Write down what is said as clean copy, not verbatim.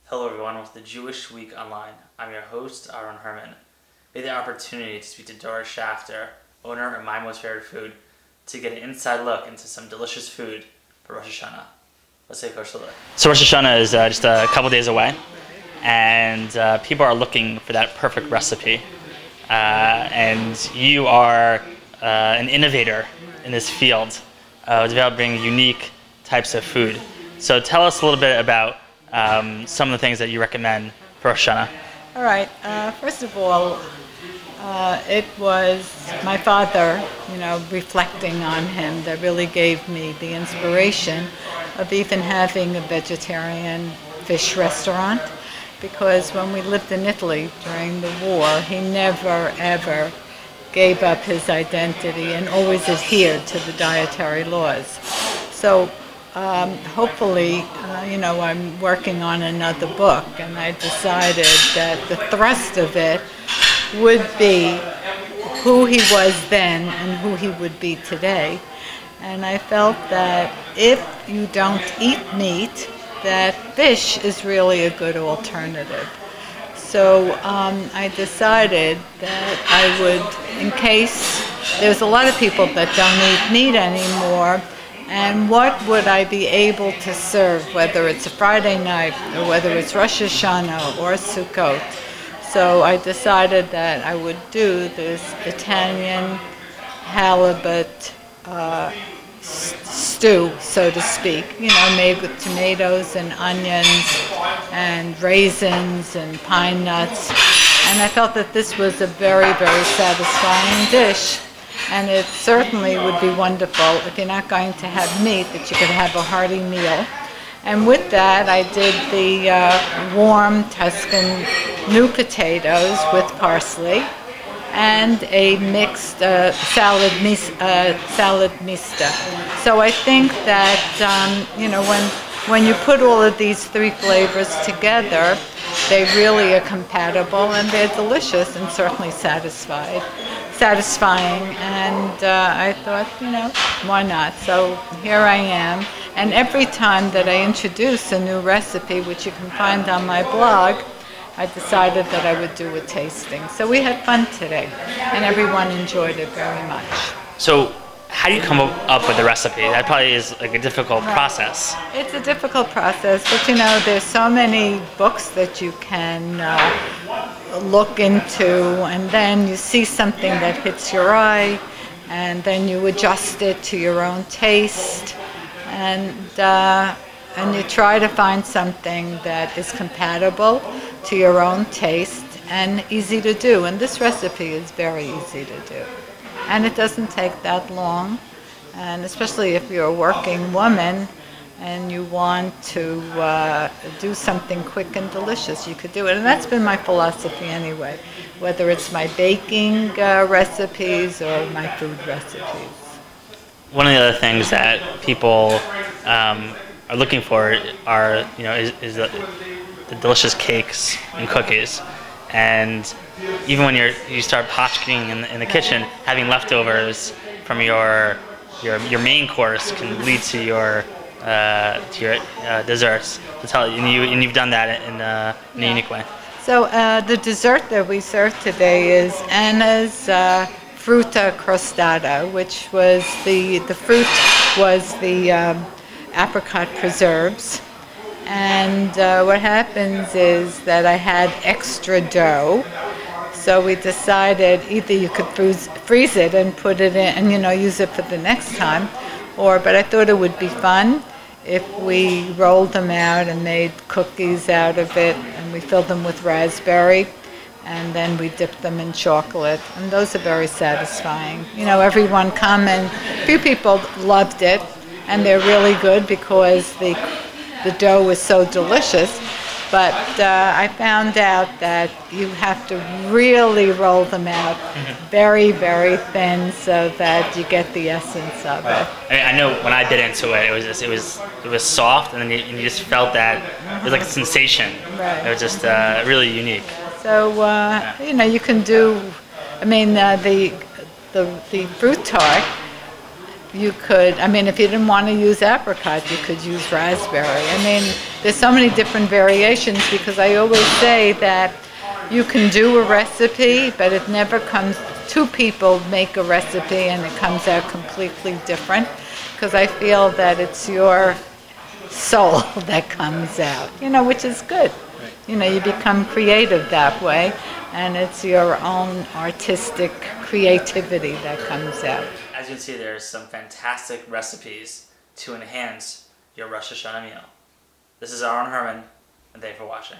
Hello everyone, with the Jewish Week Online. I'm your host, Aaron Herman. We had the opportunity to speak to Doris Schechter, owner of My Most Favorite Food, to get an inside look into some delicious food for Rosh Hashanah. Let's say kosher look. So Rosh Hashanah is just a couple days away, and people are looking for that perfect recipe. And you are an innovator in this field, developing unique types of food. So tell us a little bit about some of the things that you recommend for Rosh Hashanah. All right. First of all, it was my father, reflecting on him that really gave me the inspiration of even having a vegetarian fish restaurant. Because when we lived in Italy during the war, he never, ever gave up his identity and always adhered to the dietary laws. So hopefully, I'm working on another book, and I decided that the thrust of it would be who he was then and who he would be today. And I felt that if you don't eat meat, that fish is really a good alternative. So I decided that I would, in case there's a lot of people that don't eat meat anymore, and what would I be able to serve, whether it's a Friday night or whether it's Rosh Hashanah or Sukkot. So I decided that I would do this Italian halibut stew, so to speak, made with tomatoes and onions and raisins and pine nuts. And I felt that this was a very, very satisfying dish. And it certainly would be wonderful if you're not going to have meat, that you could have a hearty meal. And with that, I did the warm Tuscan new potatoes with parsley and a mixed salad mista. So I think that, when you put all of these three flavors together, they really are compatible and they're delicious and certainly satisfying. And I thought, why not? So here I am. And every time that I introduce a new recipe, which you can find on my blog, I decided that I would do a tasting. So we had fun today, and everyone enjoyed it very much. So how do you come up with a recipe? That probably is like a difficult process. It's a difficult process, but there's so many books that you can look into, and then you see something that hits your eye, and then you adjust it to your own taste, and you try to find something that is compatible to your own taste and easy to do. And this recipe is very easy to do. And it doesn't take that long, and especially if you're a working woman and you want to do something quick and delicious, you could do it. And that's been my philosophy anyway, whether it's my baking recipes or my food recipes. One of the other things that people are looking for are, is the delicious cakes and cookies. And even when you start potchking in the kitchen, having leftovers from your main course can lead to your desserts. And you've done that in a unique way. So the dessert that we served today is Anna's fruta crostata, which was the fruit was the apricot preserves. And what happens is that I had extra dough, so we decided either you could freeze it and put it in and use it for the next time, but I thought it would be fun if we rolled them out and made cookies out of it, and we filled them with raspberry, and then we dipped them in chocolate, and those are very satisfying. Everyone a few people loved it, and they're really good because the dough is so delicious, but I found out that you have to really roll them out very, very thin so that you get the essence of it. I know when I bit into it, it was soft, and then you just felt that it was like a sensation. Right. It was just really unique. So you can do, the fruit tart. You could, if you didn't want to use apricot, you could use raspberry. there's so many different variations, because I always say that you can do a recipe, but it never comes, two people make a recipe and it comes out completely different, because I feel that it's your soul that comes out, which is good. You become creative that way, and it's your own artistic creativity that comes out. As you can see, there's some fantastic recipes to enhance your Rosh Hashanah meal. This is Aaron Herman, and thank you for watching.